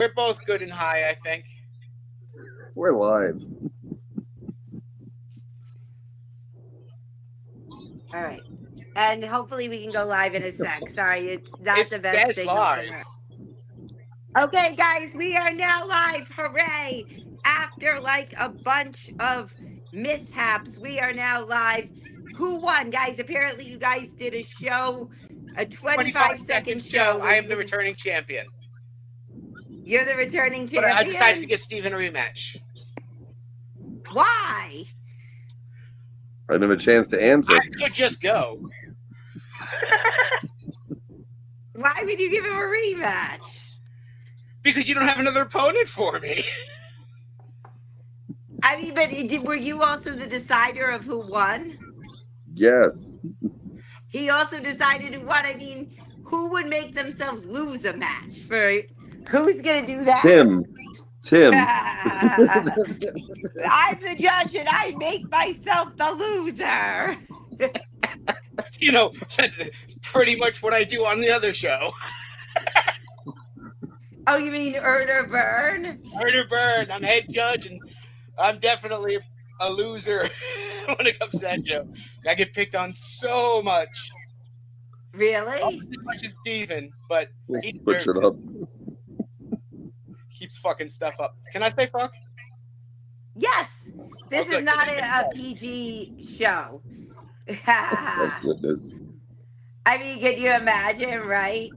We're both good and high, I think. We're live. All right. And hopefully we can go live in a sec. Sorry, it's not It the best says signal live. somewhere. Okay, guys, we are now live. Hooray. After like a bunch of mishaps, we are now live. Who won, guys? Apparently, you guys did a show, a 25 25-second second show. show where I am the you. returning champion. You're the returning But I decided to champion? get Steven a rematch. Why? I didn't have a chance to answer. I could just go. Why would you give him a rematch? Because you don't have another opponent for me. I mean, but were you also the decider of who won? Yes. He also decided who won. I mean, who would make themselves lose a match? For who's gonna do that? Tim. I'm the judge, and I make myself the loser. You know, pretty much what I do on the other show. Oh, you mean earn or burn? Earn or burn. I'm head judge, and I'm definitely a loser when it comes to that show. I get picked on so much. Really? Not as much as Steven, but We'll he switch it up. keeps fucking stuff up. Can I say fuck? Yes. This good. is not a PG show. Thank goodness. I mean, can you imagine, right?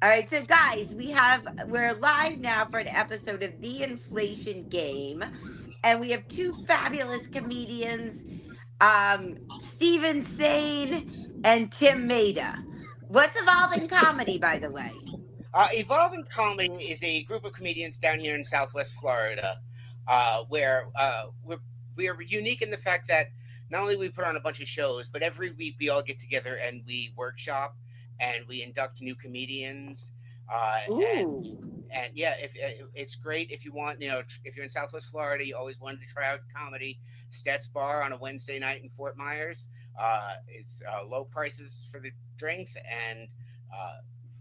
All right, so guys, we're live now for an episode of The Inflation Game, and we have two fabulous comedians, Steven Sane and Tim Maida. What's Evolving Comedy, by the way? Evolving Comedy is a group of comedians down here in Southwest Florida, where we're unique in the fact that not only we put on a bunch of shows, but every week we all get together and we workshop and we induct new comedians. And yeah, if it's great if you want, if you're in Southwest Florida, you always wanted to try out comedy. Stats Bar on a Wednesday night in Fort Myers. It's low prices for the drinks and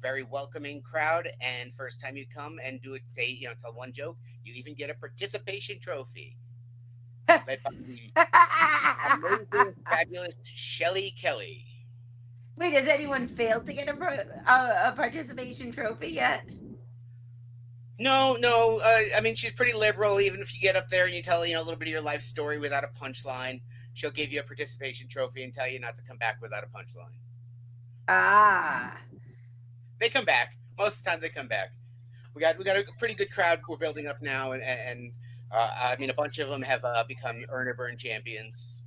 very welcoming crowd. And first time you come and do it, tell one joke, you even get a participation trophy. Led by the amazing, fabulous Shelly Kelly. Wait, has anyone failed to get a participation trophy yet? No. I mean, she's pretty liberal. Even if you get up there and you tell a little bit of your life story without a punchline, she'll give you a participation trophy and tell you not to come back without a punchline. Ah. They come back. Most of the time, they come back. We got a pretty good crowd we're building up now, and I mean, a bunch of them have become earn or burn champions.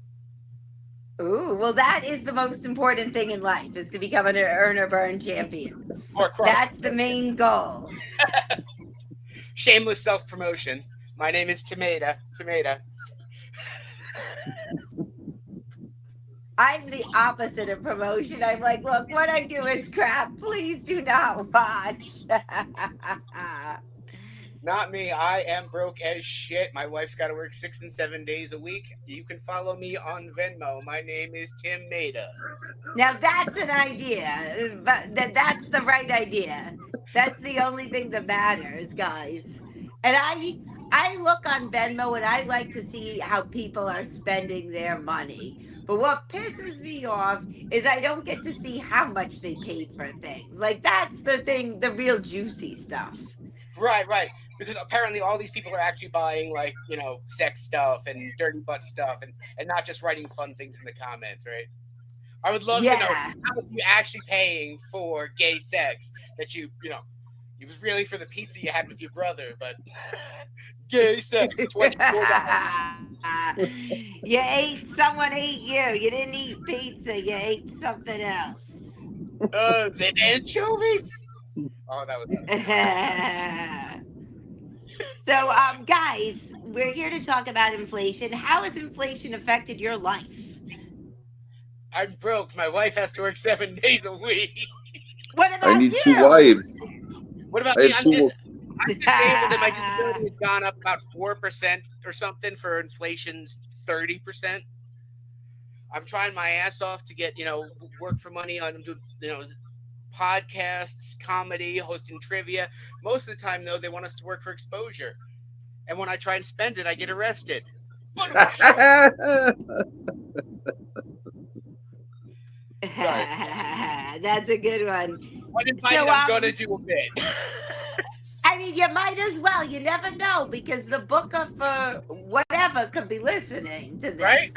Ooh, well, that is the most important thing in life, is to become an earn or burn champion. That's the main goal. Shameless self-promotion. My name is Tomato. I'm the opposite of promotion. I'm like, look, what I do is crap. Please do not watch. Not me. I am broke as shit. My wife's got to work 6 and 7 days a week. You can follow me on Venmo. My name is Tim Maida. Now that's an idea, but that's the right idea. That's the only thing that matters, guys. And I look on Venmo and I like to see how people are spending their money. But what pisses me off is I don't get to see how much they paid for things. Like, that's the thing, the real juicy stuff. Right. Because apparently all these people are actually buying, sex stuff and dirty butt stuff and not just writing fun things in the comments, right? I would love to know how much you're actually paying for gay sex that it was really for the pizza you had with your brother, but gay sex, $24. Someone ate you. You didn't eat pizza. You ate something else. The anchovies? Oh, that was So, guys, we're here to talk about inflation. How has inflation affected your life? I'm broke. My wife has to work 7 days a week. What about I need you? 2 wives. What about me? I'm disabled and my disability has gone up about 4% or something for inflation's 30%. I'm trying my ass off to get, work for money on, podcasts, comedy, hosting trivia. Most of the time, though, they want us to work for exposure. And when I try and spend it, I get arrested. Boom. Sorry. That's a good one. When invited, So, I'm gonna do a bit. I mean, you might as well. You never know because the booker for whatever could be listening to this. Right?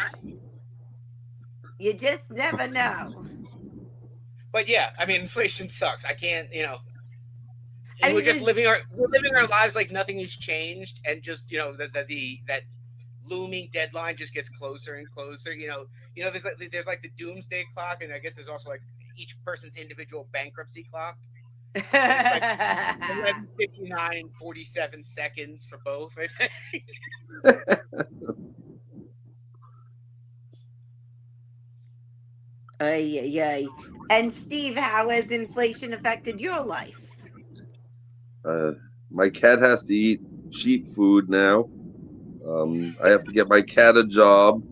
You just never know. But yeah, I mean, inflation sucks. I can't, I and mean, there's we're living our lives like nothing has changed, and just that looming deadline just gets closer and closer. There's like the doomsday clock, and I guess there's also like each person's individual bankruptcy clock, and it's like 11:59 and 47 seconds for both. I think. Ay, ay, ay. And Steve, how has inflation affected your life? My cat has to eat cheap food now. I have to get my cat a job.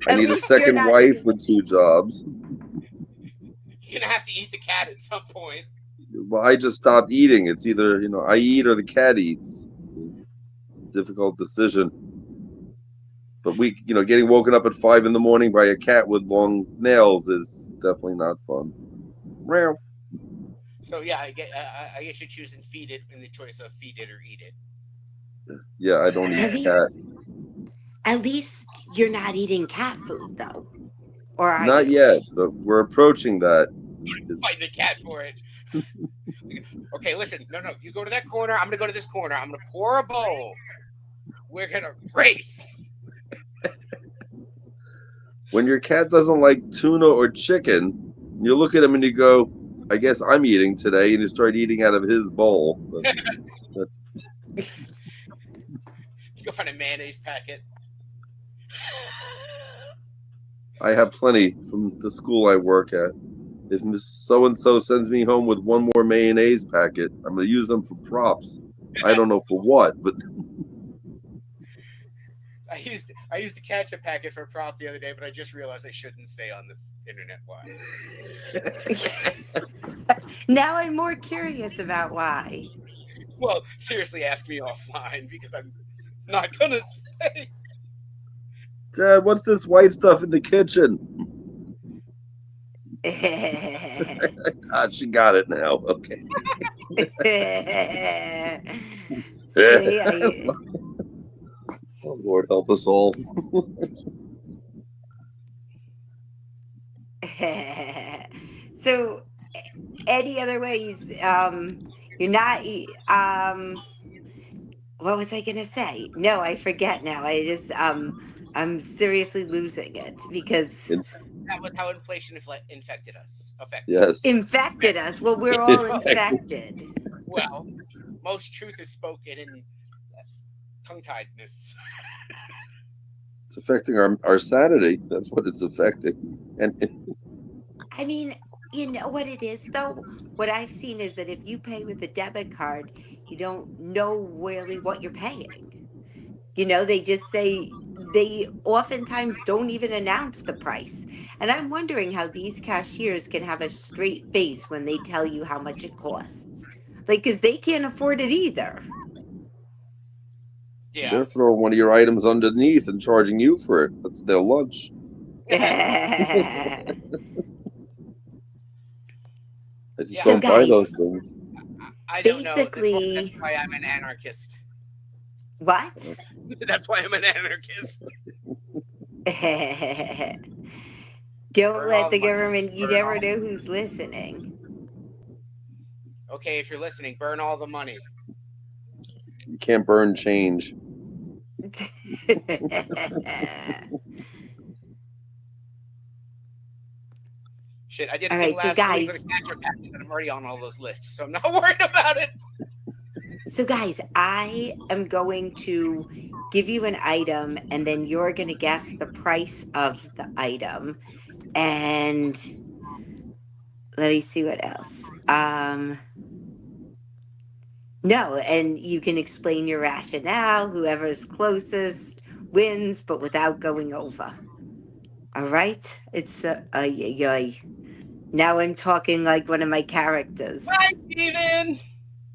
I At need a least you're second not wife eating. with 2 jobs. You're gonna have to eat the cat at some point. Well, I just stopped eating. It's either I eat or the cat eats. It's a difficult decision. But getting woken up at 5 in the morning by a cat with long nails is definitely not fun. Meow. So yeah, I guess you're choosing feed it in the choice of feed it or eat it. Yeah, I don't eat At cat. least, at least you're not eating cat food, though, or are Not you? yet, but we're approaching that. Fighting the cat for it. Okay, listen. No, no. You go to that corner. I'm gonna go to this corner. I'm gonna pour a bowl. We're gonna race. When your cat doesn't like tuna or chicken, you look at him and you go, I guess I'm eating today, and you start eating out of his bowl. But that's You go find a mayonnaise packet. I have plenty from the school I work at. If Miss So and so sends me home with one more mayonnaise packet, I'm going to use them for props. I don't know for what, but I used a ketchup packet for a prop the other day, but I just realized I shouldn't say on the internet why. Now I'm more curious about why. Well, seriously, ask me offline because I'm not gonna say. Dad, what's this white stuff in the kitchen? She got it now. Okay. See, I, Oh, Lord, help us all. so any other ways you're not what was I gonna say? No, I forget now. I'm seriously losing it because In- That was how inflation infected us. Affected us. yes. infected us. Well, we're all Well, Infected. infected. well, most truth is spoken in tongue tiedness. It's affecting our sanity. That's what it's affecting. And I mean, you know what it is though? What I've seen is that if you pay with a debit card, you don't know really what you're paying. They just say they oftentimes don't even announce the price. And I'm wondering how these cashiers can have a straight face when they tell you how much it costs. Like, because they can't afford it either. Yeah. they're throwing one of your items underneath and charging you for it. That's their lunch. I just Yeah. So, don't buy those guys, things. I don't know. That's basically, why I'm an anarchist. what? That's why I'm an anarchist. Don't Burn all let the the money. government, you Burn never all. know who's listening. Okay, if you're listening, burn all the money. You can't burn change. Shit, I did a All thing right, so last week with a guys, catcher packet, and I'm already on all those lists, so I'm not worried about it. I am going to give you an item and then you're going to guess the price of the item. And let me see what else. No, and you can explain your rationale. Whoever's closest wins, but without going over. All right? It's ay, ay, ay. Now I'm talking like one of my characters. Hi, Steven!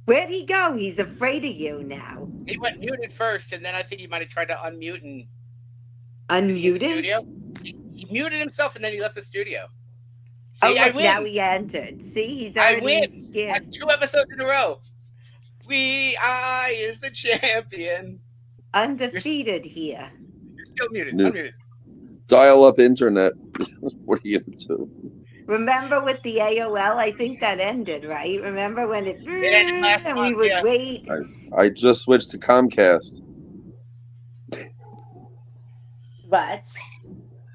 Where'd he go? He's afraid of you now. He went muted first, and then I think he might have tried to unmute. And is he in the Unmuted? studio? He muted himself, and then he left the studio. Oh, See, I look, now win. he entered. See, he's I already win. scared. 2 episodes in a row. I is the champion. You're, Undefeated here. you're still muted. New Unmuted. dial-up internet. What are you gonna do? Remember with the AOL? I think that ended, right? Remember when it It ended last and we month. would Yeah. wait? I just switched to Comcast. What?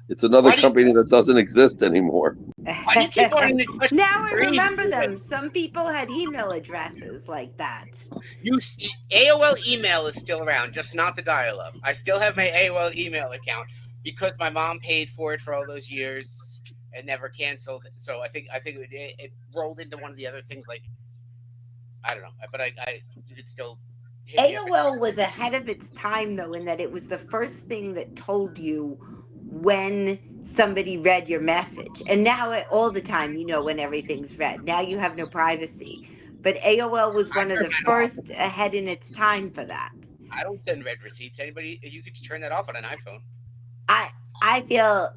It's another Why do you company that doesn't exist anymore. why do you keep wanting to touch Now the I screen? remember them. Some people had email addresses like that. You see, AOL email is still around, just not the dial-up. I still have my AOL email account because my mom paid for it for all those years and never canceled. So I think it rolled into one of the other things. Like I don't know, but I you could still hit me up. AOL was ahead of its time, though, in that it was the first thing that told you when somebody read your message. And now, all the time, you know when everything's read. Now you have no privacy. But AOL was I one of turn the that off. first ahead in its time for that. I don't send red receipts. Anybody, you could turn that off on an iPhone. I I feel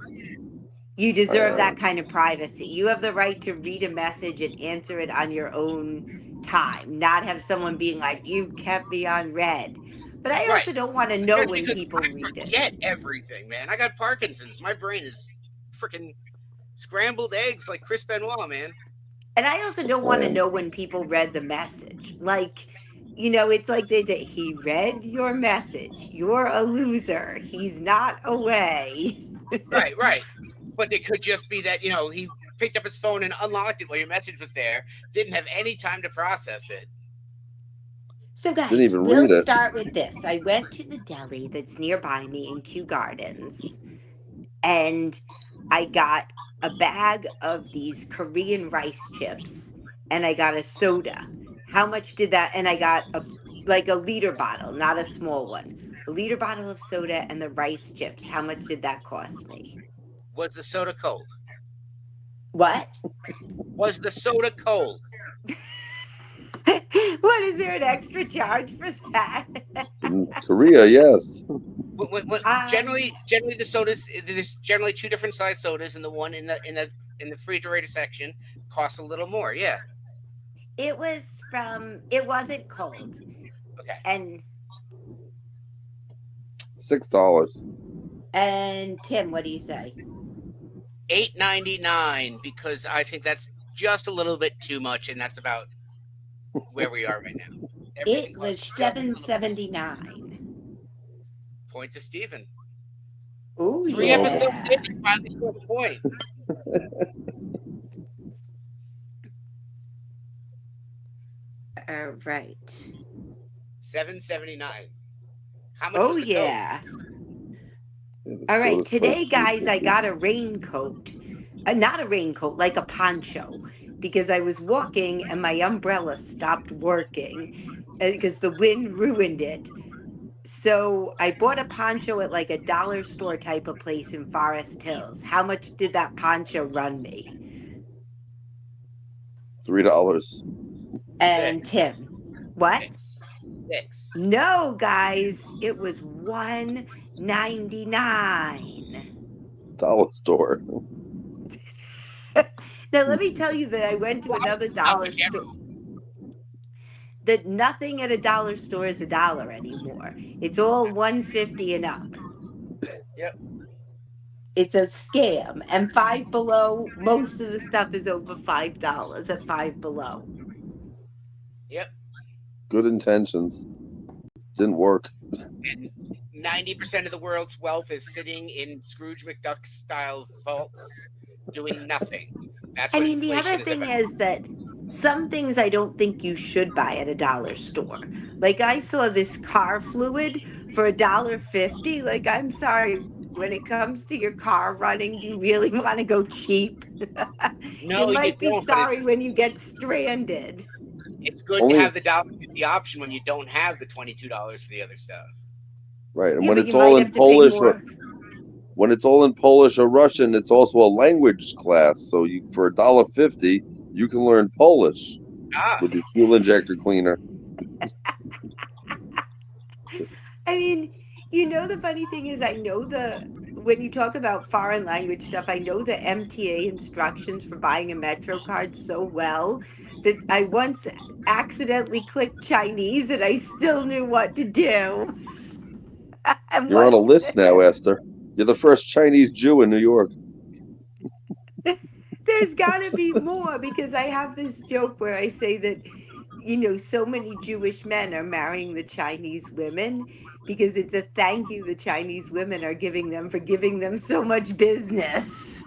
you deserve Uh, that kind of privacy. You have the right to read a message and answer it on your own time, not have someone being like, you kept me on red. But I Right. also don't want to know Especially when because people I read it. forget everything, man. I got Parkinson's. My brain is freaking scrambled eggs like Chris Benoit, man. And I also don't want to and know when people read the message. Like, it's like he read your message. You're a loser. He's not away. Right, right. But it could just be that, he picked up his phone and unlocked it while your message was there, didn't have any time to process it. So, didn't guys, even we'll read it. start with this. I went to the deli that's nearby me in Kew Gardens, and I got a bag of these Korean rice chips, and I got a soda. How much did that? And I got like a liter bottle, not a small one. A liter bottle of soda and the rice chips. How much did that cost me? Was the soda cold? What? Was the soda cold? What is there an extra charge for that? In Korea, yes. um, Generally the sodas, there's generally two different size sodas, and the one in the refrigerator section costs a little more. Yeah. it wasn't cold. Okay. And $6. Tim, what do you say? $8.99 because I think that's just a little bit too much, and that's about where we are right now. Everything It was costs just a little bit. $7.79. Point to Steven. Oh 3 episodes yeah. in, he finally scored a point. All right. $7.79. How much Oh was the Coke? yeah. Yeah, the All right. soda's Today, supposed to be guys, I cheaper. got a raincoat. Not a raincoat, like a poncho, because I was walking and my umbrella stopped working because the wind ruined it. So I bought a poncho at like a dollar store type of place in Forest Hills. How much did that poncho run me? $3. And Six. Tim, what? Six. Six. No, guys, it was 1.99. Dollar store. Now let me tell you that I went to another dollar store. That nothing at a dollar store is a dollar anymore. It's all 150 and up. Yep. It's a scam. And Five Below, most of the stuff is over $5 at Five Below. Yep. Good intentions. Didn't work. And 90% of the world's wealth is sitting in Scrooge McDuck style vaults doing nothing. That's I what mean, the other inflation is thing about. is that some things I don't think you should buy at a dollar store. Like I saw this car fluid for $1.50. Like, I'm sorry, when it comes to your car running, do you really want to go cheap? You No, you might be don't, but it's sorry when you get stranded. it's good to Only have the $1.50 option when you don't have the $22 for the other stuff. right. And Yeah, when but you it's all might in have to pay Polish or more. when it's all in Polish or Russian, it's also a language class. So you for $1.50, you can learn Polish Ah, with your fuel injector cleaner. I mean, the funny thing is, I know when you talk about foreign language stuff, I know the MTA instructions for buying a Metro card so well that I once accidentally clicked Chinese and I still knew what to do. And You're on a what list now, Esther. You're the first Chinese Jew in New York. there's got to be more because I have this joke where I say that, so many Jewish men are marrying the Chinese women because it's a thank you the Chinese women are giving them for giving them so much business.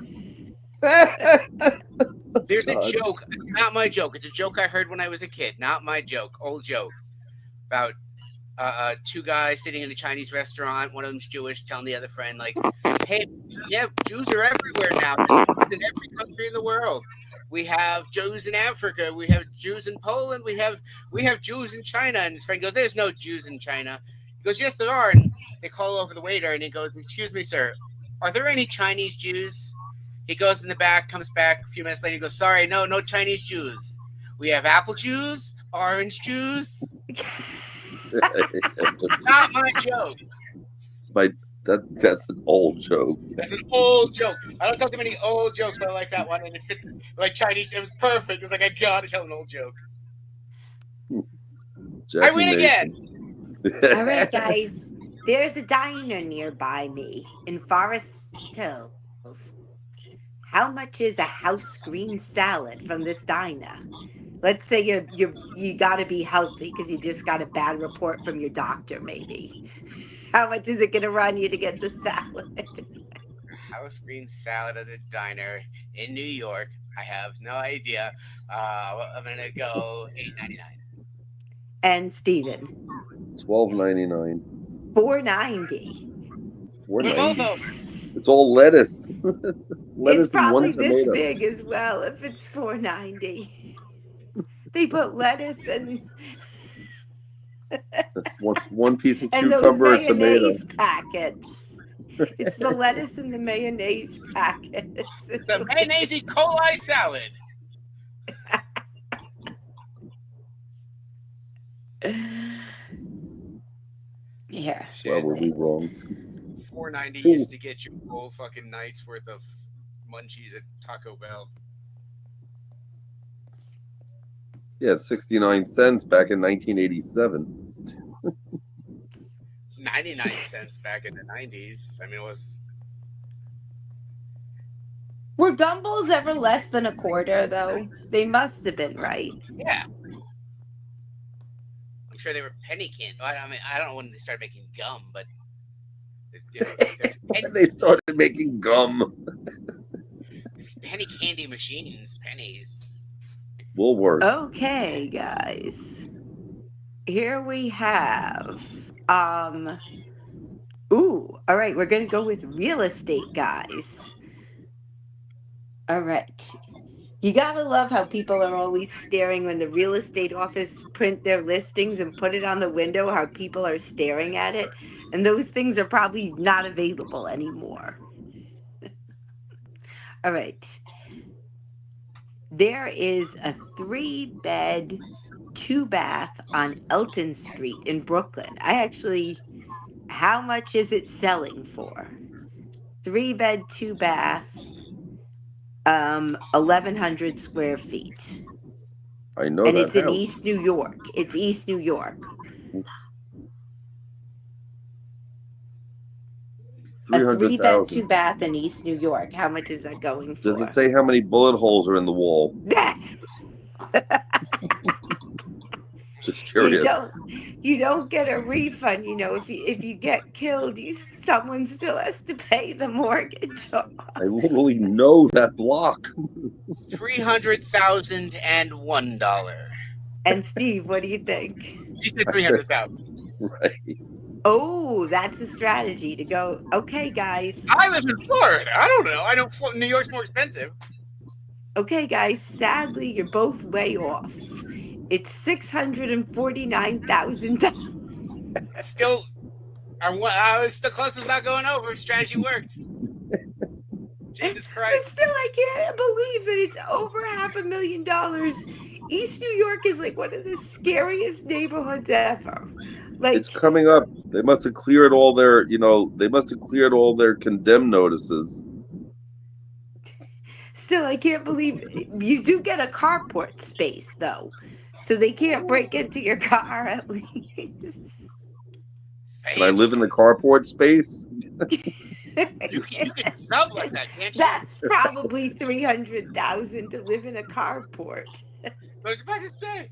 there's a God. joke. It's not my joke. It's a joke I heard when I was a kid. Not my joke. Old joke about two guys sitting in a Chinese restaurant. One of them's Jewish, telling the other friend, like, "Hey, yeah, Jews are everywhere now. There's Jews in every country in the world. We have Jews in Africa. We have Jews in Poland. We have Jews in China." And his friend goes, "There's no Jews in China." He goes, "Yes, there are." And they call over the waiter, and he goes, "Excuse me, sir, are there any Chinese Jews?" He goes in the back, comes back a few minutes later. He goes, "Sorry, no Chinese Jews. We have apple Jews, orange Jews." Not my joke. It's my that's an old joke. That's an old joke. I don't tell too many old jokes, but I like that one, and it fits like Chinese. It was perfect. It was like I gotta tell an old joke. I Jackie win again. Mason. All right, guys, there's a diner nearby me in Forest Hills. How much is a house green salad from this diner? Let's say you got to be healthy because you just got a bad report from your doctor, maybe. How much is it going to run you to get the salad? House green salad at a diner in New York. I have no idea. I'm gonna go $8.99. And Steven, $12.99. 490. Four For both ninety. of them. It's all lettuce. It's It's lettuce and one probably this tomato. big as well if it's 490. They put lettuce One piece of and those cucumber or tomato. mayonnaise packets. It's the lettuce and the mayonnaise packets. It's a mayonnaise E. coli salad. Here. Well, Shit. were we wrong? 4.90 Ooh. used to get you a whole fucking night's worth of munchies at Taco Bell. Yeah, 69 cents back in 1987. 99 cents back in the 90s. I mean, it was. Were gumballs ever less than a quarter, though? They must have been, right? Yeah. I'm sure they were penny candy. I mean, I don't know when they started making gum, but there's They started making gum. penny candy machines, pennies. Woolworths. Okay, guys. Here we have all right, we're going to go with real estate, guys. All right. You gotta love how people are always staring when the real estate office print their listings and put it on the window, how people are staring at it. And those things are probably not available anymore. All right. There is a 3-bed, 2-bath on Elton Street in Brooklyn. How much is it selling for? 3-bed, 2-bath, 1,100 square feet. I know And that it's in house. East New York. It's East New York. A 3-bed, 300,000. 2-bath in East New York. How much is that going Does it for? say how many bullet holes are in the wall? Just you curious. don't you don't get a refund, if you get killed, someone still has to pay the mortgage off. I literally know that block. $300,001. And Steve, what do you think? You said Actually, 300,000. right. Oh, that's the strategy to go. Okay, guys. I live in Florida. I don't know. I know New York's more expensive. Okay, guys. Sadly, you're both way off. It's $649,000. Still, I was still close to not going over. Strategy worked. Jesus But Christ. still, I can't believe that it's over $500,000. East New York is like one of the scariest neighborhoods ever. It's Like, coming up. They must have cleared all their, they must have cleared all their condemned notices. still, I can't believe you do get a carport space though, so they can't break into your car at least. Can I live in Fancy. the carport space? You can sublet that, can't you? That's probably 300,000 to live in a carport. I was about to say.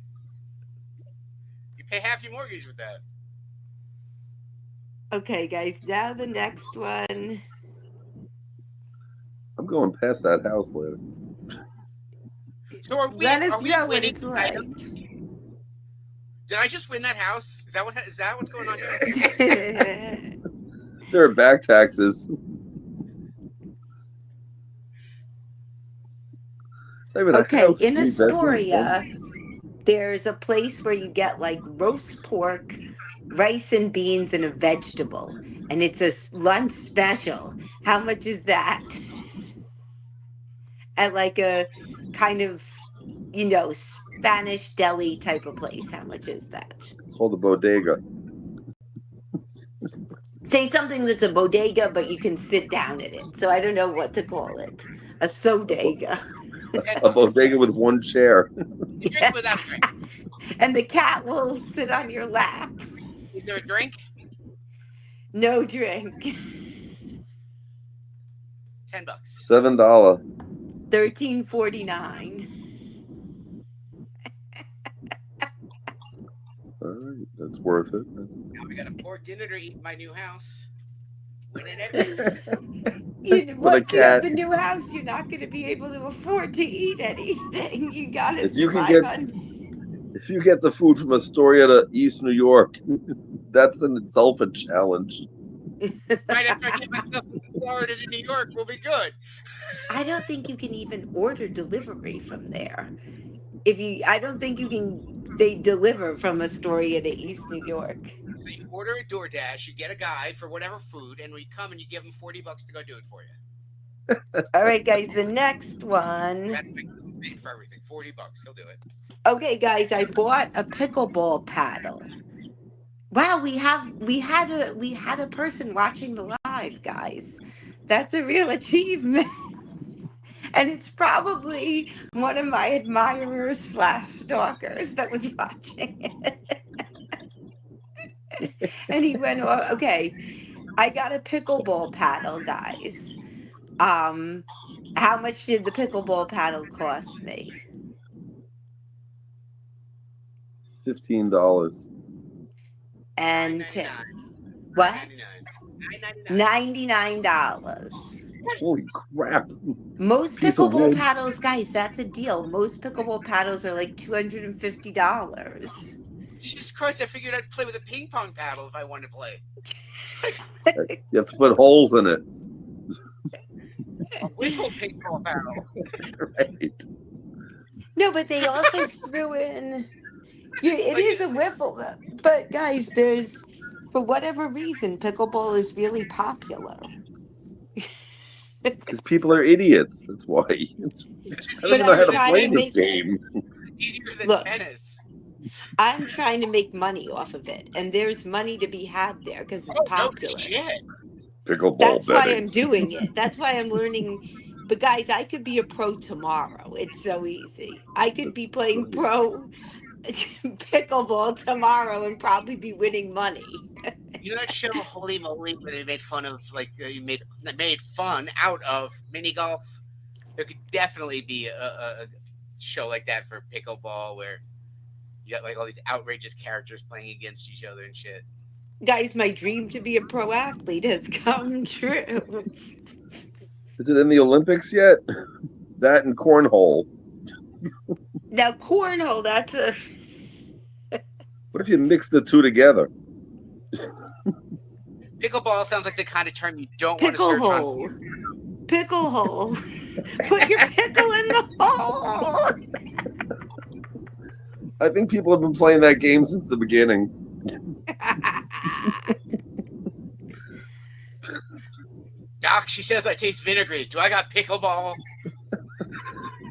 You pay half your mortgage with that. Okay, guys, now the next one. I'm going past that house later. So are we Let us are we know what winning it's the item? like. Did I just win that house? Is that what's going on here? There are back taxes. It's not even a Okay, house, in 3 bedrooms, Astoria, there's a place where you get like roast pork, rice and beans, and a vegetable. And it's a lunch special. How much is that? At like a kind of, Spanish deli type of place. How much is that? It's called a bodega. Say something that's a bodega, but you can sit down at it. So I don't know what to call it. A A, bo- sodega. Ten a bucks. bodega with one chair. You drink it without a drink. And the cat will sit on your lap. Is there a drink? No drink. $10. $7. 13.49. All right, that's worth it. Now we got a poor dinner to eat in my new house. Winning everything. With a Once you have cat. the new house, you're not going to be able to afford to eat anything. You got to If you can survive get on. if you get the food from Astoria to East New York, that's in itself a challenge. Right after I get myself from Florida to New York, we'll be good. I don't think you can even order delivery from there. I don't think you can. They deliver from Astoria to East New York. So you order a DoorDash, you get a guy for whatever food, and we come and you give him $40 to go do it for you. All right, guys. The next one. That's paid for everything. $40, he'll do it. Okay, guys. I bought a pickleball paddle. Wow, we had a person watching the live, guys. That's a real achievement. And it's probably one of my admirers slash stalkers that was watching it. And he went, "Oh, okay, I got a pickleball paddle, guys. Um, how much did the pickleball paddle cost me?" $15. Nine And ninety nine. Nine what? ninety nine. $99. Holy crap! Most Piece of pickleball wood. paddles, guys, that's a deal. Most pickleball paddles are like $250. Jesus Christ, I figured I'd play with a ping pong paddle if I wanted to play. You have to put holes in it. A wiffle ping pong paddle. Right. No, but they also threw in. Yeah, it Like, is a wiffle, but guys, for whatever reason, pickleball is really popular. Because people are idiots. That's why. I don't But even know I'm how to trying play to this make game. easier than look. tennis. I'm trying to make money off of it, and there's money to be had there because it's Oh, no popular. shit. Pickleball That's why betting. I'm doing it. That's why I'm learning. But guys, I could be a pro tomorrow. It's so easy. I could be That's playing right. pro pickleball tomorrow and probably be winning money. You know that show Holy Moly where they made fun of you made fun out of mini golf? There could definitely be a show like that for pickleball where you got like all these outrageous characters playing against each other and shit. Guys, my dream to be a pro athlete has come true. Is it in the Olympics yet? That and cornhole. Now, cornhole, that's a What if you mix the two together? Pickleball sounds like the kind of term you don't want to pickle search on. hole. Pickle hole. Put your pickle in the hole. I think people have been playing that game since the beginning. Doc, she says I taste vinegary. Do I got pickleball?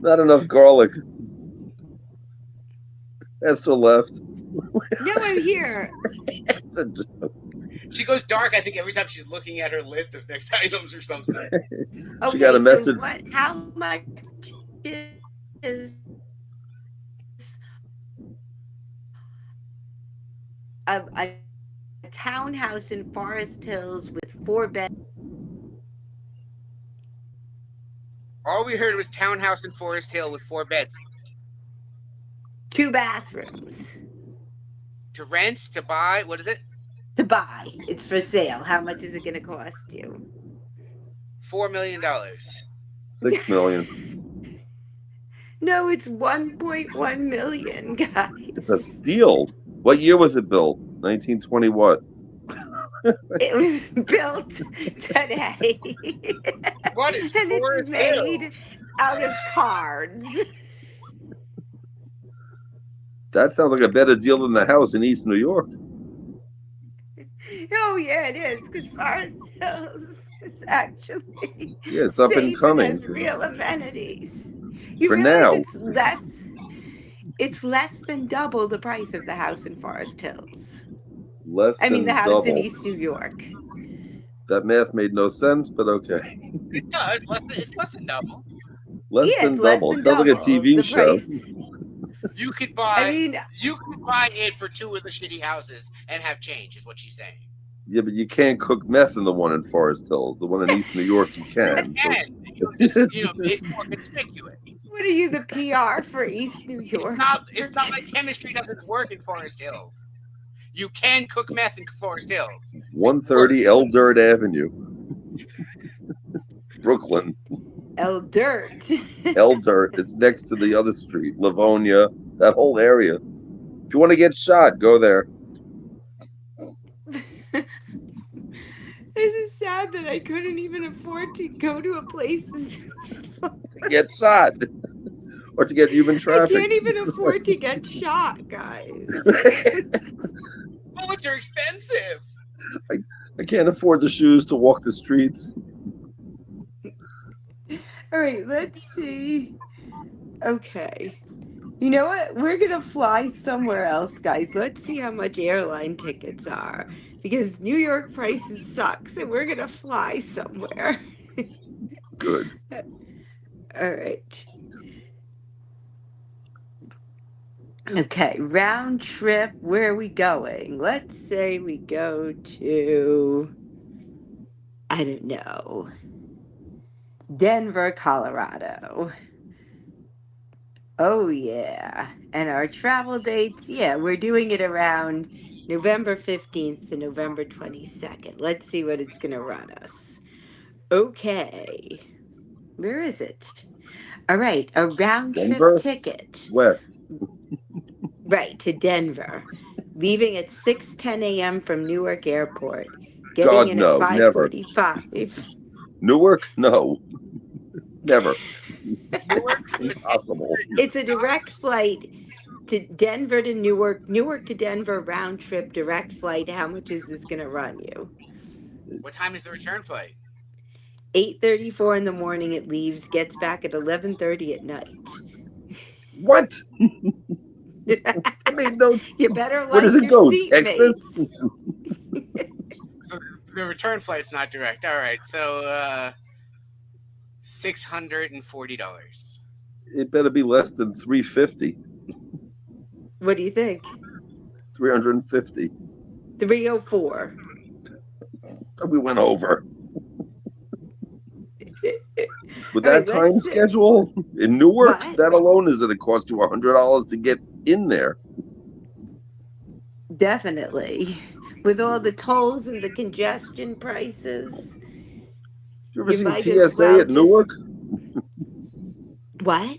Not enough garlic. Esther left. No, I'm here. It's a joke. She goes dark, I think, every time she's looking at her list of next items or something. She got a Okay, so message. what? How much is a townhouse in Forest Hills with 4 beds? All we heard was townhouse in Forest Hill with 4 beds. 2 bathrooms To rent, to buy, what is it? to buy. It's for sale. How much is it going to cost you? $4 million. 6 million. No, it's 1.1 million, guys. It's a steal. What year was it built? 1920 what? It was built today. What is And it's Forest made Hills? out of cards. That sounds like a better deal than the house in East New York. Oh yeah, it is, because Forest Hills is actually Yeah, it's up and safe and coming. has real amenities. You For realize now. it's less than double the price of the house in Forest Hills. Less I mean, the than house in double. East New York. That math made no sense, but okay. It does. It's less than double. Less Yeah, than it's less double. It than sounds like a double TV the show. price. You could I buy mean, it for 2 of the shitty houses and have change, is what she's saying. Yeah, but you can't cook meth in the one in Forest Hills. The one in East New York, you can. So And it's more conspicuous. what are you, the PR for East New York? It's not like chemistry doesn't work in Forest Hills. You can cook meth in Forest Hills. 130 L Dirt Avenue, Brooklyn. El Dirt. L Dirt. It's next to the other street, Livonia, that whole area. If you want to get shot, go there. This is sad that I couldn't even afford to go to a place. To get shot. Or to get human I trafficked. can't even afford to get shot, guys. Bullets are expensive. I can't afford the shoes to walk the streets. All right, let's see. Okay. You know what? We're going to fly somewhere else, guys. Let's see how much airline tickets are. Because New York prices suck, so we're going to fly somewhere. Good. All right. Okay, round trip. Where are we going? Let's say we go to, I don't know, Denver, Colorado. Oh, yeah. And our travel dates, yeah, we're doing it around November 15th to November 22nd. Let's see what it's going to run us. Okay. Where is it? All right, a round trip Denver? ticket. West. Right, to Denver. Leaving at 6:10 a.m. from Newark Airport. Getting God, in at no. Never. 5:45. Newark? No. Never. Newark It's impossible. It's a direct flight to Denver to Newark, Newark to Denver, round trip, direct flight. How much is this going to run you? What time is the return flight? 8:34 in the morning it leaves, gets back at 11:30 at night. What? I made no. You better Where does like it your go? seatmates. Texas? So the return flight's not direct. All right, so $640. It better be less than 350. What do you think? 350. 304. We went over. With All that right, time let's- schedule in Newark, What? that alone is going to cost you $100 to get in there. Definitely. With all the tolls and the congestion prices. You ever You seen might as TSA well at Newark? What?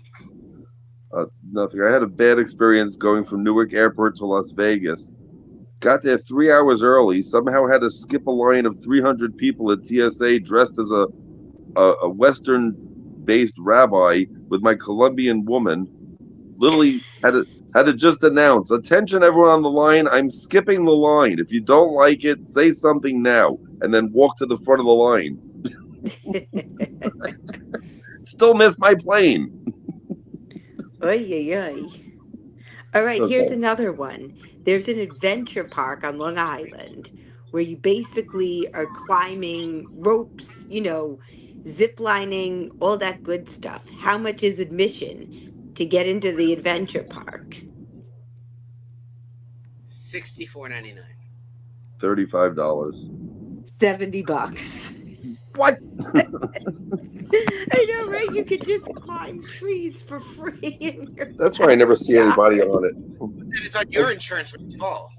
Nothing. I had a bad experience going from Newark Airport to Las Vegas. Got there 3 hours early. Somehow had to skip a line of 300 people at TSA dressed as a Western-based rabbi with my Colombian woman. Literally had to just announce, attention everyone on the line, I'm skipping the line. If you don't like it, say something now, and then walk to the front of the line. Still miss my plane. Oy, oy, oy. All It's right, here's okay. another one. There's an adventure park on Long Island where you basically are climbing ropes, zip lining, all that good stuff. How much is admission to get into the adventure park? $64.99. $35. $70. What? I know, right? You could just climb trees for free in your That's why I never see anybody backyard. on it. Then it's on your insurance when you fall.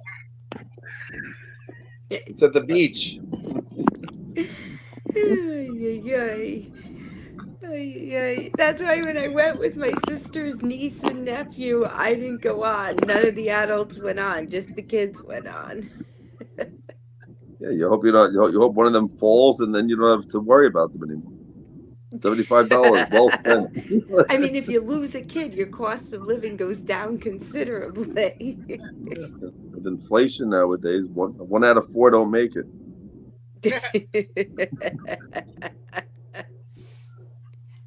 It's at the beach. Ay, ay, ay. Ay, ay. That's why when I went with my sister's niece and nephew, I didn't go on. None of the adults went on, just the kids went on. Yeah, you hope you're not. You hope one of them falls, and then you don't have to worry about them anymore. $75, well spent. I mean, if you lose a kid, your cost of living goes down considerably. With inflation nowadays, one out of four don't make it.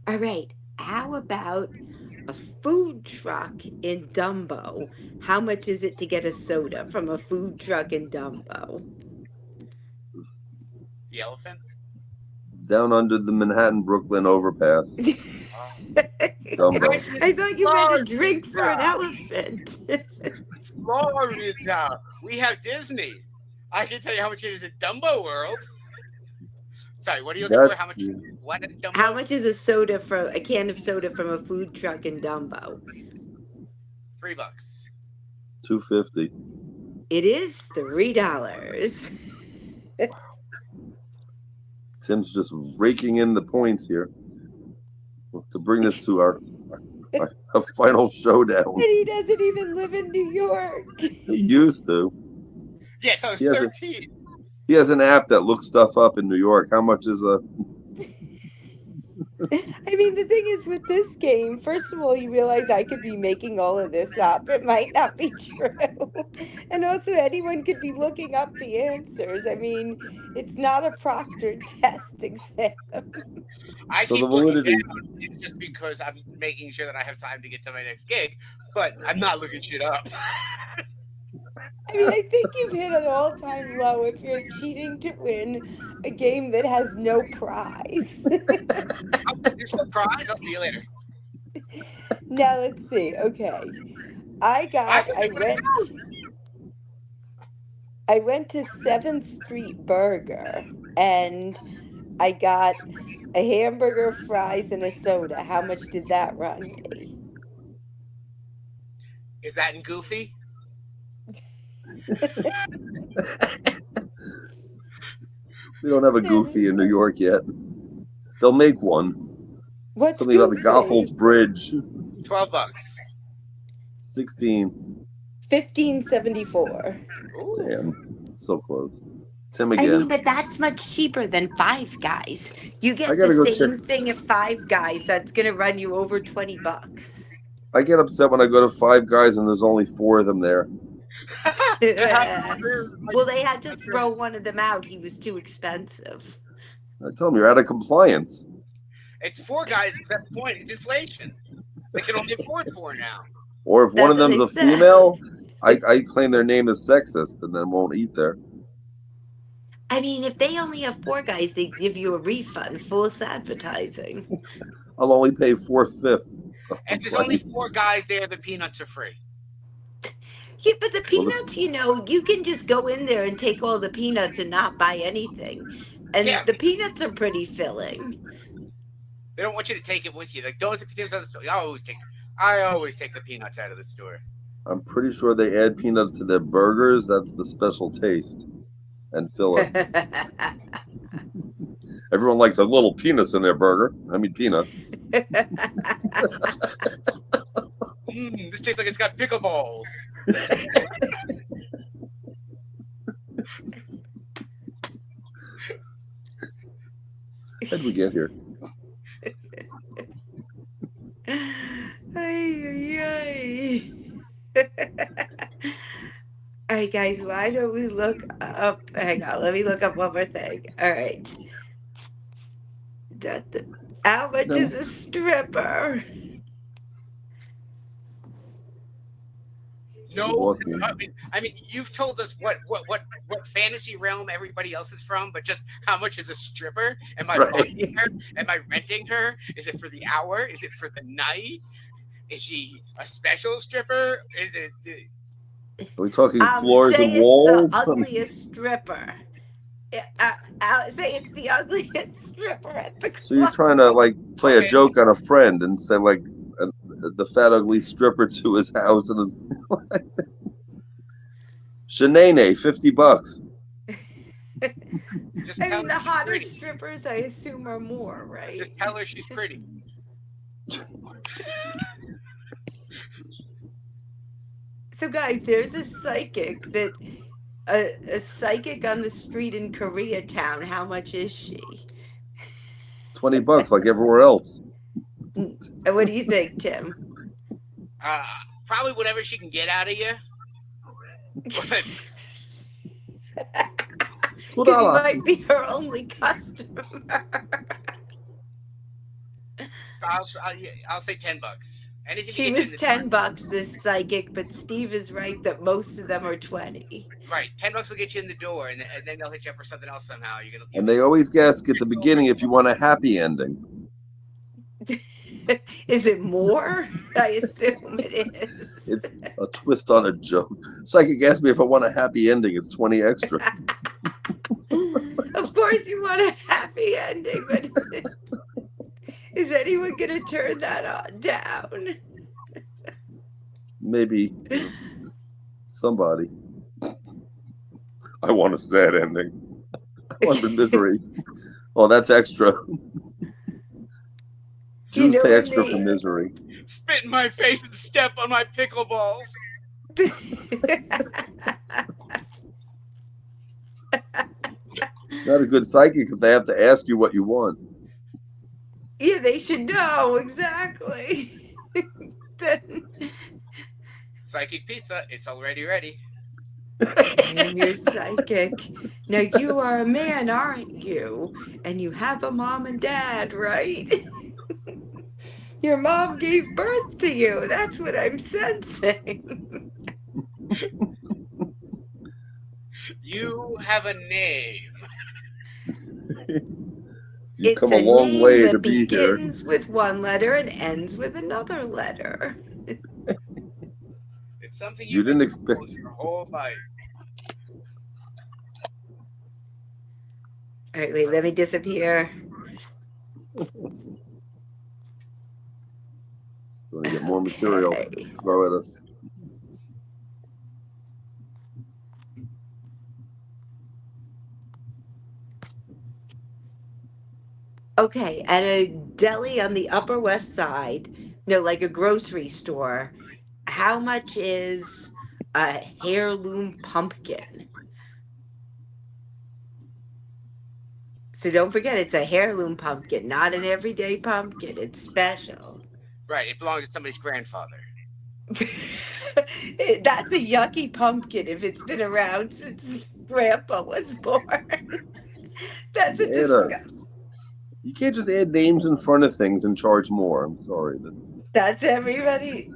All right. How about a food truck in Dumbo? How much is it to get a soda from a food truck in Dumbo? The elephant? Down under the Manhattan Brooklyn overpass, Dumbo. I'm I in thought you meant a drink for an Florida. elephant. Florida. We have Disney. I can tell you how much it is at Dumbo World. Sorry, what are you looking for? How That's much? What at How Dumbo? much is a soda from a can of soda from a food truck in Dumbo? $3. $2.50. It is $3. Tim's just raking in the points here to bring this to our final showdown. And he doesn't even live in New York. He used to. Yeah, so it's He has a 13. he has an app that looks stuff up in New York. How much is a? I mean, the thing is with this game, first of all, you realize I could be making all of this up. It might not be true. And also, anyone could be looking up the answers. I mean, it's not a proctored test exam. I So the keep looking validity. down just because I'm making sure that I have time to get to my next gig, but I'm not looking shit up. I mean, I think you've hit an all time low if you're cheating to win a game that has no prize. There's no prize. I'll see you later. Now, let's see. Okay. I think I that's what it went. counts. I went to 7th Street Burger and I got a hamburger, fries, and a soda. How much did that run me? Is that in Goofy? We don't have a Goofy in New York yet. They'll make one. What's Something about the Goethals Goofy? Bridge. $12. 16. 15.74. Ooh. Damn. So close. Tim I mean, again. but that's much cheaper than Five Guys. You I get the gotta go check. same thing at Five Guys. That's gonna run you over $20. I get upset when I go to Five Guys and there's only four of them there. It happened here, Well, they had to throw one of them out. He was too expensive. I tell them you're out of compliance. It's four guys. That's the point. It's inflation. They can only afford four now. Or if one That's of what them's they a said. female, I claim their name is sexist and then won't eat there. I mean, if they only have four guys, they give you a refund. False advertising. I'll only pay 4/5 of the If there's only price. four guys there, the peanuts are free. Yeah, but the Well, peanuts, you can just go in there and take all the peanuts and not buy anything. Yeah, And the peanuts are pretty filling. they don't want you to take it with you. Like, don't take the peanuts out of the store. I always take the peanuts out of the store. I'm pretty sure they add peanuts to their burgers. That's the special taste and filler. Everyone likes a little peanuts in their burger. I mean peanuts. This tastes like it's got pickleballs. How did we get here? Ay, ay, ay. All right, guys, why don't we look up? Hang on, let me look up one more thing. All right. That, how much No. is a stripper? No, You lost me. I mean, you've told us what fantasy realm everybody else is from, but just how much is a stripper? Am I Right. buying her? Am I renting her? Is it for the hour? Is it for the night? Is she a special stripper? Is it? Are we talking floors and Say it's the walls? ugliest stripper. I'll say it's the ugliest stripper at the So you're club. trying to like play a Okay, joke on a friend and say like the fat ugly stripper to his house and his Shanae, $50. just I tell mean, her the she's hotter pretty. strippers, I assume, are more, right? Just tell her she's pretty. So, guys, there's a psychic that a psychic on the street in Koreatown. How much is she? $20 like everywhere else. What do you think, Tim? Uh, Probably whatever she can get out of you. But Because you $2. might be her only customer. I'll say $10. Anything to She get you in was the door. $10, this psychic, but Steve is right that most of them are 20. Right, $10 will get you in the door, and then they'll hit you up for something else somehow. And they always ask at the beginning if you want a happy ending. Is it more? I assume it is. It's a twist on a joke. Psychic asked me if I want a happy ending. It's 20 extra. Of course, you want a happy ending, but is anyone going to turn that down? Maybe somebody. I want a sad ending. I want the misery. Oh, that's extra. Jews pay extra for misery. Spit in my face and step on my pickleballs. Not a good psychic if they have to ask you what you want. Yeah, they should know exactly. Then Psychic pizza, it's already ready. I am your psychic. Now you are a man, aren't you? And you have a mom and dad, right? Your mom gave birth to you. That's what I'm sensing. You have a name. You've It's come a a long name way to that be here. begins with one letter and ends with another letter. It's something You didn't been expect. your whole life. All right, wait, let me disappear. You want to get more material? Okay. Throw at us. Okay, at a deli on the Upper West Side, no, like a grocery store, how much is a heirloom pumpkin? So don't forget, it's a heirloom pumpkin, not an everyday pumpkin. It's special. Right, it belongs to somebody's grandfather. That's a yucky pumpkin if it's been around since Grandpa was born. That's a disgust. You can't just add names in front of things and charge more. I'm sorry. That's everybody.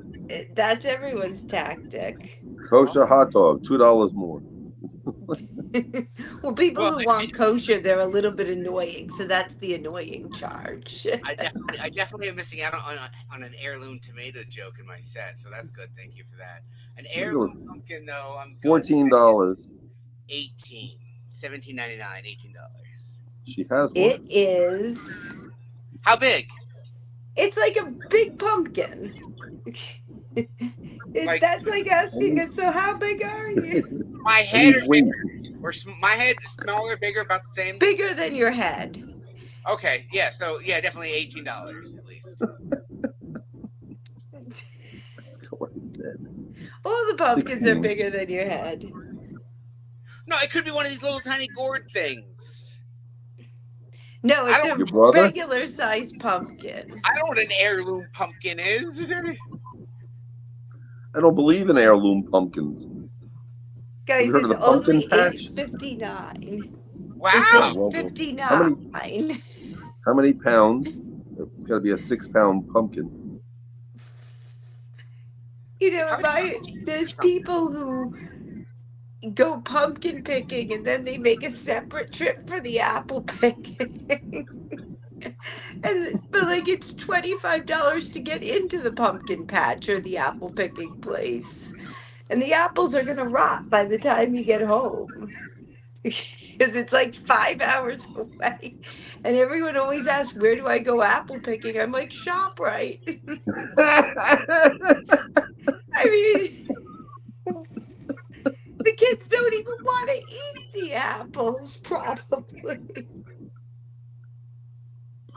That's everyone's tactic. Kosher hot dog, $2 more. Well, people Well, who want kosher, they're a little bit annoying, so that's the annoying charge. I definitely am missing out on an heirloom tomato joke in my set, so that's good. Thank you for that. An heirloom pumpkin, though, I'm $14. 18, $17.99, $18. She has one. It is. How big? It's like a big pumpkin. That's like asking us. So, how big are you? My head or bigger? Or my head smaller, bigger, about the same? Bigger than your head. Okay, yeah. So yeah, definitely $18 at least. What he said. All the pumpkins 16. are bigger than your head. No, it could be one of these little tiny gourd things. No, it's Your a brother? regular sized pumpkin. I don't know what an heirloom pumpkin is. I don't believe in heirloom pumpkins. Guys, you heard of it's the pumpkin only patch? $8.59. Wow. It's well, $8.59. how How many pounds? It's got to be a 6-pound pumpkin. You It know, probably or there's something. people who go pumpkin picking and then they make a separate trip for the apple picking. And but like it's $25 to get into the pumpkin patch or the apple picking place. And the apples are gonna rot by the time you get home. Because it's like 5 hours away. And everyone always asks, where do I go apple picking? I'm like, shop right. I mean, the kids don't even want to eat the apples, probably.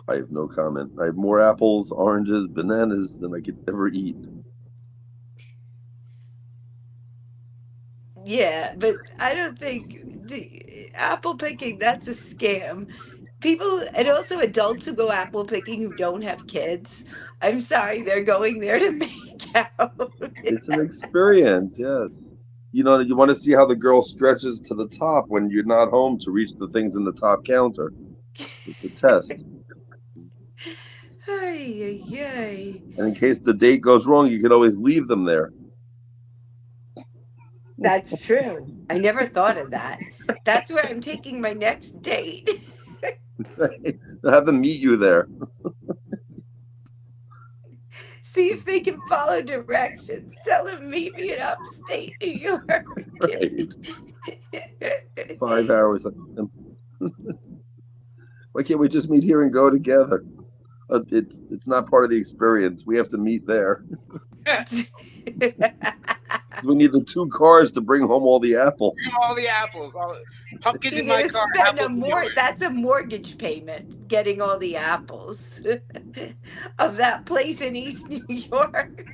I have no comment. I have more apples, oranges, bananas than I could ever eat. Yeah, but I don't think the apple picking, that's a scam. People, and also adults who go apple picking who don't have kids, I'm sorry, they're going there to make out. It's an experience, yes. You want to see how the girl stretches to the top when you're not home to reach the things in the top counter. It's a test. Ay, ay, ay. And in case the date goes wrong, you can always leave them there. That's true. I never thought of that. That's where I'm taking my next date. Right? Have them meet you there. See if they can follow directions. Tell them meet me in upstate New York. Right. 5 hours. Why can't we just meet here and go together? It's not part of the experience. We have to meet there. We need the 2 cars to bring home all the apples. All the apples, pumpkins You're in my gonna car, spend apples in yours. that's a mortgage payment getting all the apples of that place in East New York.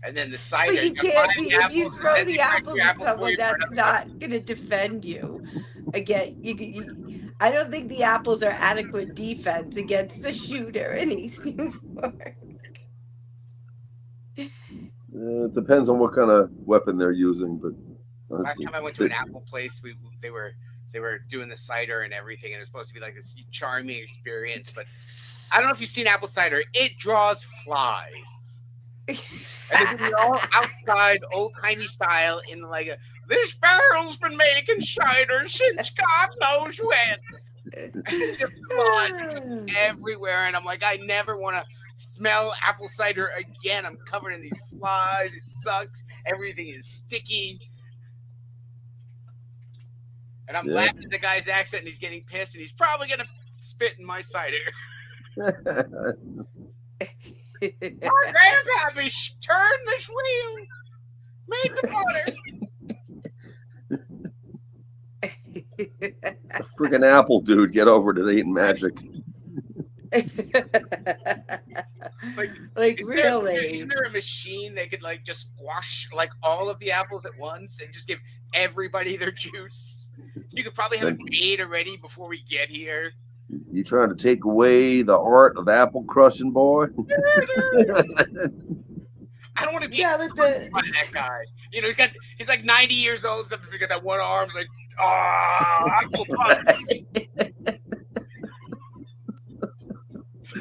And then the But cider. You you gotta buy can't be the if you apples, and throw then they the put extra apples at apples for someone you for that's another customer. not gonna defend you. Again, I don't think the apples are adequate defense against the shooter in East New York. It depends on what kind of weapon they're using, but Last time I went to an apple place, they were they were doing the cider and everything, and it was supposed to be like this charming experience. But I don't know if you've seen apple cider; it draws flies, and they're doing it all outside, old timey style, in like a this barrel's been making cider since God knows when. The flies are just everywhere, and I'm like, I never want to smell apple cider again. I'm covered in these flies. It sucks. Everything is sticky. And I'm yeah. laughing at the guy's accent, and he's getting pissed, and he's probably gonna spit in my cider. Our grandpappy turned this wheel, made the It's a friggin' apple, dude. Get over it. It ain't magic. like. Like Isn't really? there a machine that could like just squash like all of the apples at once and just give everybody their juice? You could probably have it Then made already before we get here. you trying to take away the art of apple crushing, boy? I don't want to be Yeah, but crushed by that guy. You know, he's like 90 years old. Something because that one arm's like apple punch,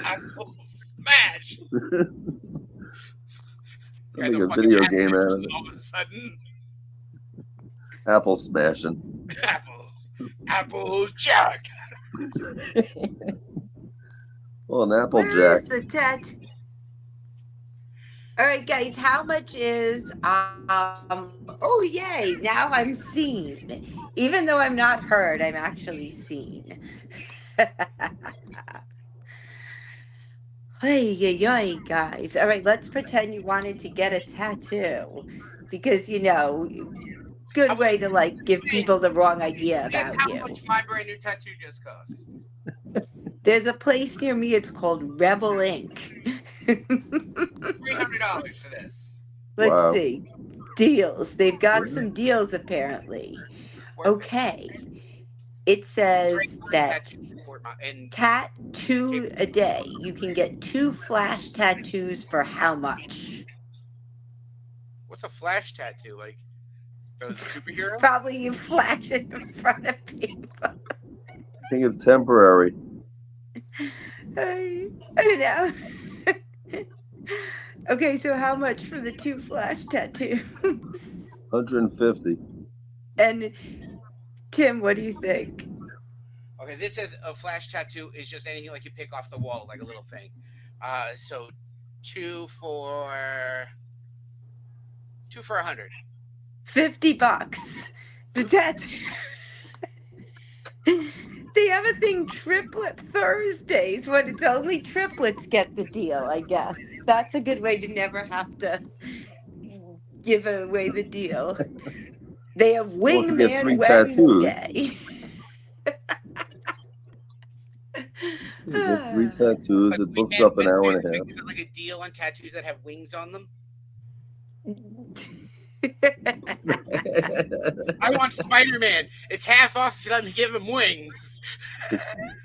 apple smash. Guys, Make a a fucking video apple game out of it. all of a sudden. Apple smashing. Apple jack. Well, an apple where jack. is the tat? All right, guys, how much is oh yay, now I'm seen. Even though I'm not heard, I'm actually seen. Hey, yay, guys. All right, let's pretend you wanted to get a tattoo. Because, How good much? way to like give Hey, people the wrong idea guess about how you. much my brand new tattoo just cost? There's a place near me, it's called Rebel Ink. $300 for this. Let's Wow. see. Deals. They've got Great. some deals apparently. Worth it. Okay. It Trade says my that tattoo for my and tattoo a day. You can get 2 flash tattoos for how much? what's a flash tattoo like? The superhero? Probably you flash it in front of people. I think it's temporary. I know. Okay, so how much for the 2 flash tattoos? 150. And Tim, what do you think? Okay, this says a flash tattoo is just anything like you pick off the wall, like a little thing. So two for $100. $50. The tattoo. They have a thing triplet Thursdays when it's only triplets get the deal, I guess. That's a good way to never have to give away the deal. They have Well, if you get Wingman 3 tattoos, Wednesday. you get 3 tattoos. But It books Wingman up an Wednesday hour is and a half. is that like a deal on tattoos that have wings on them? I want Spider Man. It's half off if you let me give him wings.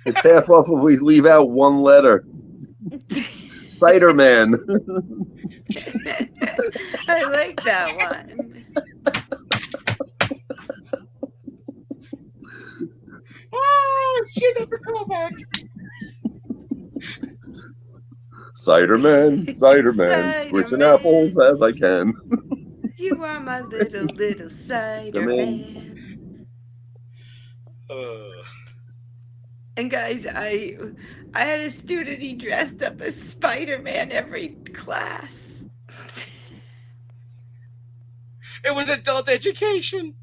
It's half off if we leave out one letter. Cider Man. I like that one. Oh shit, that's a callback. Cider Man. Cider Man. Cider Squishing apples Man, as I can. you are my little cider Come in. man. Uh, And guys, I had a student, he dressed up as Spider-Man every class. it was adult education.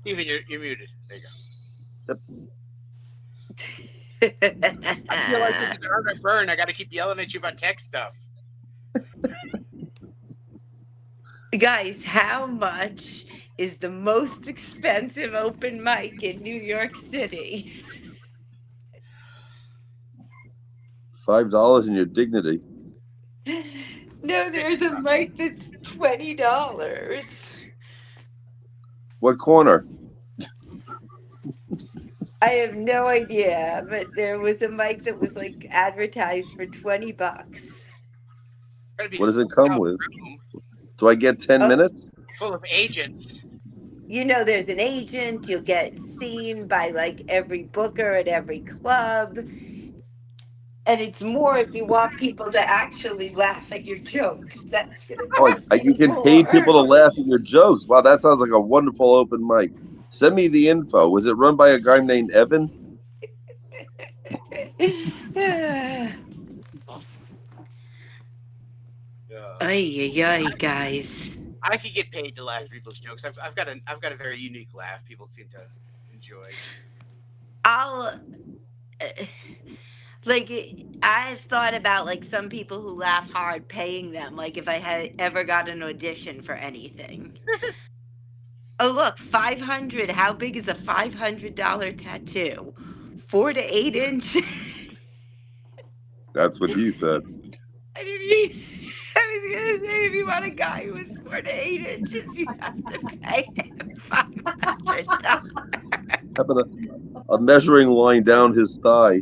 Steven, you're muted. There you go. I feel like it's an earn or burn. I got to keep yelling at you about tech stuff. Guys, how much is the most expensive open mic in New York City? $5 in your dignity. No, there's a mic that's $20. What corner? I have no idea, but there was a mic that was like advertised for $20. Gotta be What a does it come sold-out with? room Do I get 10 Oh, minutes? full of agents. you know, there's an agent. You'll get seen by like every booker at every club. And it's more if you want people to actually laugh at your jokes. That's going to Oh, cost you you can pay people to more. laugh at your jokes. Wow, that sounds like a wonderful open mic. Send me the info. Was it run by a guy named Evan? Ay, ay, ay, guys. I could get paid to laugh at people's jokes. I've got a very unique laugh. People seem to enjoy. I'll. Like, I've thought about like some people who laugh hard paying them, like if I had ever got an audition for anything. Oh, look, 500. How big is a $500 tattoo? 4 to 8 inches. That's what he said. I didn't mean, I was gonna say if you want a guy who is 4 to 8 inches, you have to pay him $500. How about a measuring line down his thigh?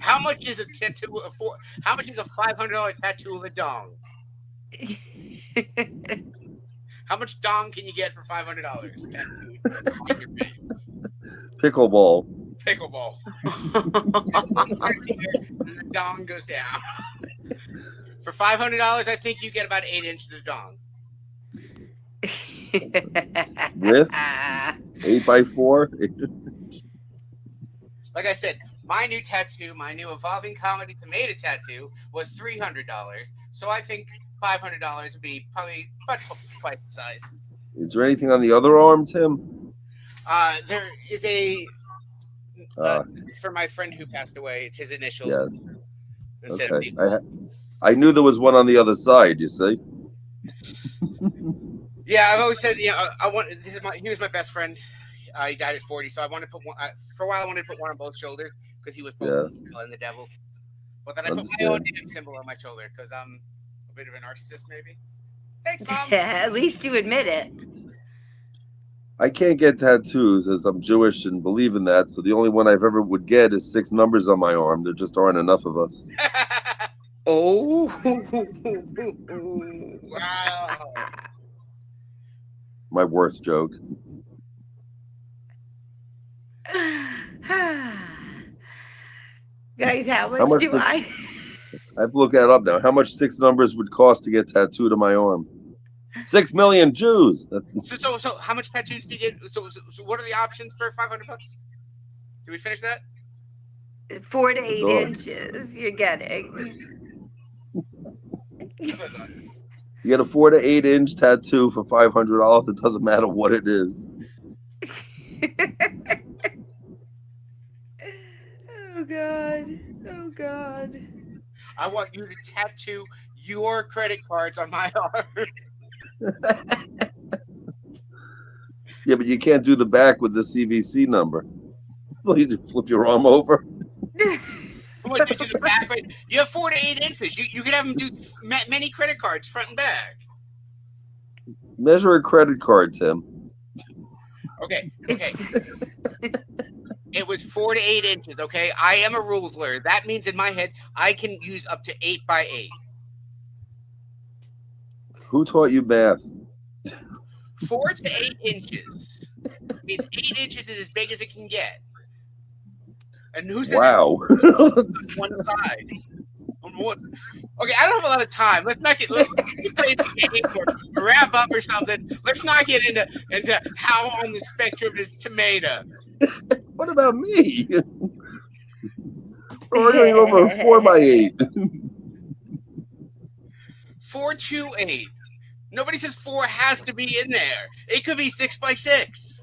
How much is a tattoo for? How much is a $500 tattoo of a dong? How much dong can you get for $500 tattooed on your face? Pickleball. Pickleball. And the dong goes down. For $500, I think you get about 8 inches of dong. With 8x4. Like I said, my new tattoo, my new evolving comedy tomato tattoo, was $300. So I think $500 would be probably about twice the size. Is there anything on the other arm, Tim? There is a for my friend who passed away. It's his initials. Yes. Instead Okay. of I knew there was one on the other side. You see. yeah, I've always said, I want. He was my best friend. He died at 40, so I wanted to put one. For a while, I wanted to put one on both shoulders because he was both and the devil. But then I put my own damn symbol on my shoulder because I'm a bit of a narcissist, maybe. Thanks, Mom. At least you admit it. I can't get tattoos as I'm Jewish and believe in that. So the only one I've ever would get is 6 numbers on my arm. There just aren't enough of us. Oh. Wow. My worst joke. Guys, how How much much do did I? I have to look that up now? How much 6 numbers would cost to get tattooed on my arm? 6 million Jews. So how much tattoos do you get? So what are the options for $500? Did we finish that? 4 to The 8 dog. inches. You're getting. That's what I thought. You get a 4 to 8 inch tattoo for $500. It doesn't matter what it is. Oh God. Oh God. I want you to tattoo your credit cards on my arm. Yeah, but you can't do the back with the CVC number. So you just flip your arm over. I'm going to do the back. Right? You have 4 to 8 inches. You can have them do many credit cards front and back. Measure a credit card, Tim. Okay. It was 4 to 8 inches. Okay, I am a ruler. That means in my head I can use up to 8 by 8. Who taught you math? 4 to 8 inches means 8 inches is as big as it can get. And who says it's Wow. one side? On one. Okay, I don't have a lot of time. Let's not get. Let's play a game or wrap up or something. Let's not get into how on the spectrum is tomato. What about me? We're arguing over a 4 by 8. 4 to 8. Nobody says 4 has to be in there. It could be 6 by 6.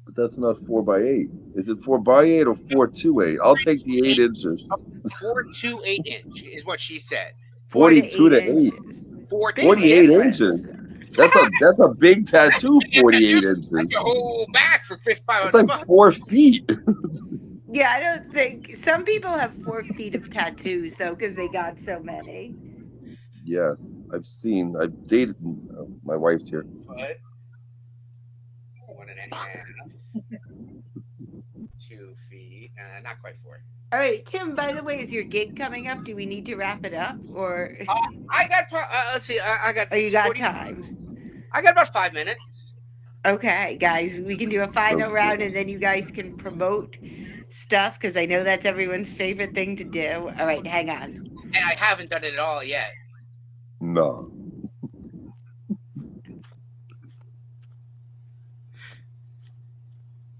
But that's not 4 by 8. Is it 4 by 8 or 4 to 8? I'll take the 8 inches. 4 to 8 inch is what she said. 4 to 42 8 to 8. inches. Big 48 difference. inches. That's a big tattoo. 48 That's inches. your whole back for It's like $500. 4 feet. Yeah, I don't think some people have 4 feet of tattoos though, because they got so many. Yes, I've dated. My wife's here. But 1.5, 2 feet, not quite 4. All right, Tim. By the way, is your gig coming up? Do we need to wrap it up, or I got. Let's see. I got. oh, you got 40, time? I got about 5 minutes. Okay, guys, we can do a final round, and then you guys can promote stuff because I know that's everyone's favorite thing to do. All right, hang on. And I haven't done it at all yet. No.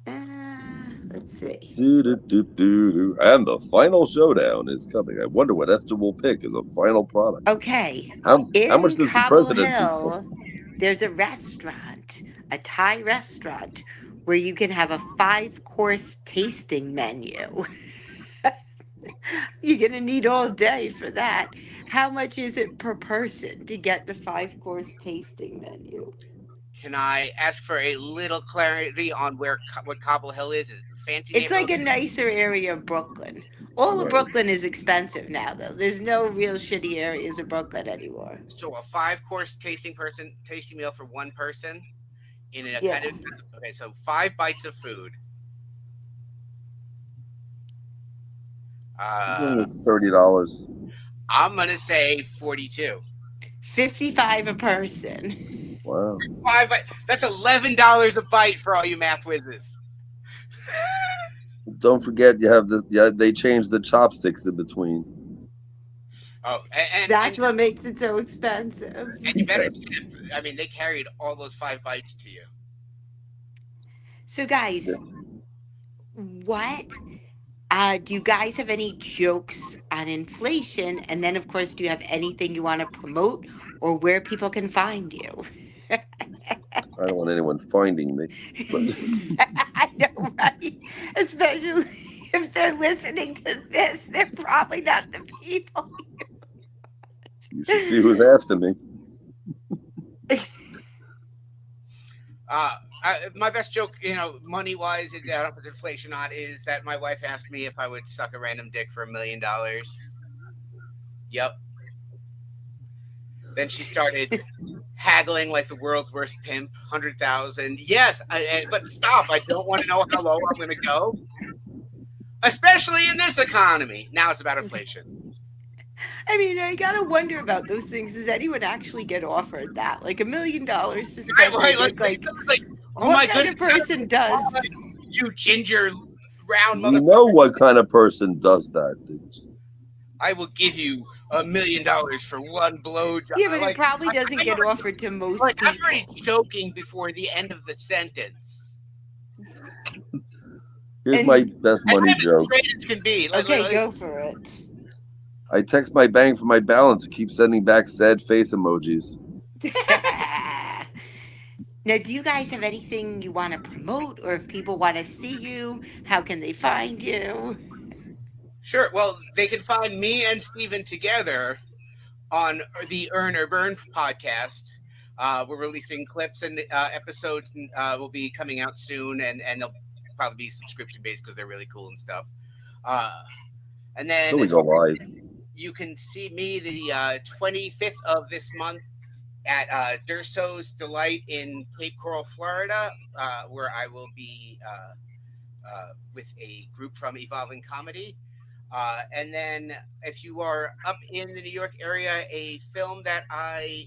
Let's see. And the final showdown is coming. I wonder what Esther will pick as a final product. Okay, How much in does the Cobble president Hill, there's a restaurant, a Thai restaurant, where you can have a 5-course tasting menu. You're gonna need all day for that. How much is it per person to get the 5-course tasting menu? Can I ask for a little clarity on what Cobble Hill is? Is it a fancy It's like neighborhood? a nicer area of Brooklyn. All of Right. Brooklyn is expensive now, though. There's no real shitty areas of Brooklyn anymore. So a 5 course tasting meal for one person in a Yeah. kind of expensive. Okay, so 5 bites of food. $30. I'm gonna say 42. 55 a person. Wow. That's $11 a bite for all you math whizzes. Don't forget you have they changed the chopsticks in between. Oh, and That's what makes it so expensive. and you better tip. I mean, they carried all those 5 bites to you. So, guys, what do you guys have any jokes on inflation? And then, of course, do you have anything you want to promote or where people can find you? I don't want anyone finding me. I know, right? Especially if they're listening to this, they're probably not the people. You should see who's after me. My best joke, money wise, I don't put inflation on, is that my wife asked me if I would suck a random dick for $1 million. Yep. Then she started haggling like the world's worst pimp, 100,000. Yes, but stop! I don't want to know how low I'm going to go, especially in this economy. Now it's about inflation. I mean, I gotta wonder about those things. Does anyone actually get offered that? Like $1 million to suck Right. your dick? Like, Oh what my kind goodness! of person does? You ginger round We know motherfucker. what kind of person does that. I will give you $1 million for one blowjob. Yeah, but it Like, probably I, doesn't I get already, offered to most like I'm already people. choking before the end of the sentence, Here's my And best and money I'm as joke. straight as can be. okay, go for it. I text my bank for my balance and keep sending back sad face emojis. Now, do you guys have anything you want to promote, or if people want to see you, how can they find you? Sure. Well, they can find me and Steven together on the Earn or Burn podcast. We're releasing clips and episodes will be coming out soon, and they'll probably be subscription based because they're really cool and stuff. Uh, and then Till we as go far live. you can see me the 25th of this month at Dursow's Delight in Cape Coral, Florida, where I will be with a group from Evolving Comedy. And then, if you are up in the New York area, a film that I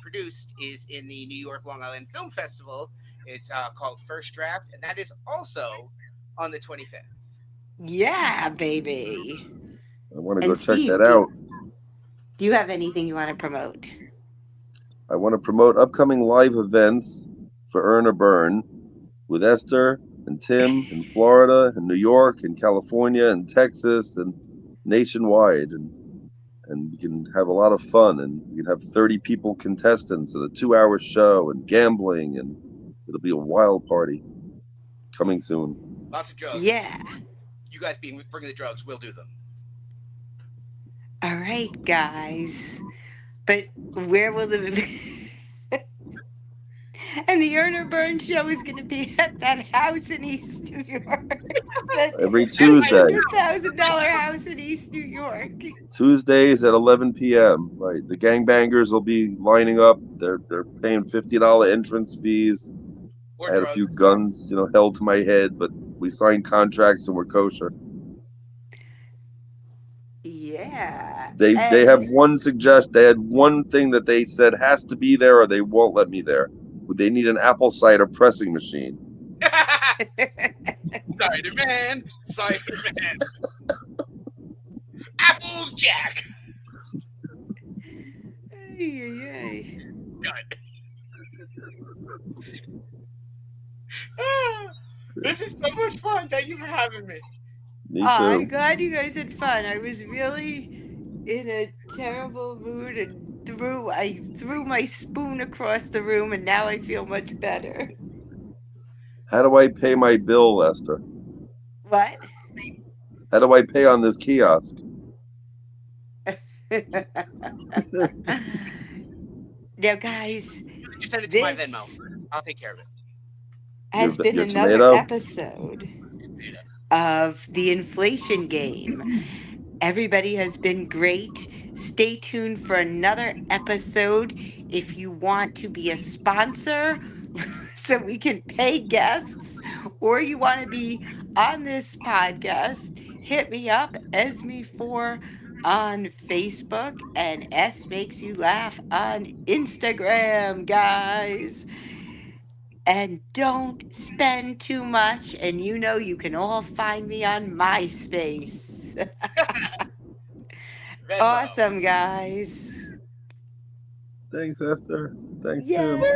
produced is in the New York Long Island Film Festival. It's called First Draft, and that is also on the 25th. Yeah, baby. I want to go And check Steve, that out. do you have anything you want to promote? I want to promote upcoming live events for Earn or Burn with Esther and Tim in Florida and New York and California and Texas and nationwide, and we can have a lot of fun, and we can have 30 people contestants and a 2-hour show and gambling, and it'll be a wild party coming soon. Lots of drugs. Yeah. You guys bring the drugs, we'll do them. All right, guys. But where will the and the Earner Burn show is going to be at that house in East New York, that Every At eight my Tuesday, hundred thousand dollar house in East New York. Tuesdays at 11 p.m. Right, the gangbangers will be lining up. They're paying $50 entrance fees. or I had a few drugs. guns, held to my head, but we signed contracts and we're kosher. Yeah, They have and one suggestion. They had one thing that they said has to be there, or they won't let me there. They need an apple cider pressing machine. Cider Man, Cider Man, Applejack. ay. God. Ah, this is so much fun. Thank you for having me. Me Oh, I'm too. glad you guys had fun. I was really in a terrible mood and I threw my spoon across the room and now I feel much better. How do I pay my bill, Esther? What? How do I pay on this kiosk? Now, guys, Just send it to my Venmo. this I'll take care of it. has been Your another tomato? episode of the inflation game. Everybody has been great. Stay tuned for another episode if you want to be a sponsor so we can pay guests, or you want to be on this podcast. Hit me up, Esme4 on Facebook and S Makes You Laugh on Instagram, guys. And don't spend too much. And you can all find me on MySpace. Venmo. Awesome, guys. Thanks, Esther. Thanks, Tim. Yay.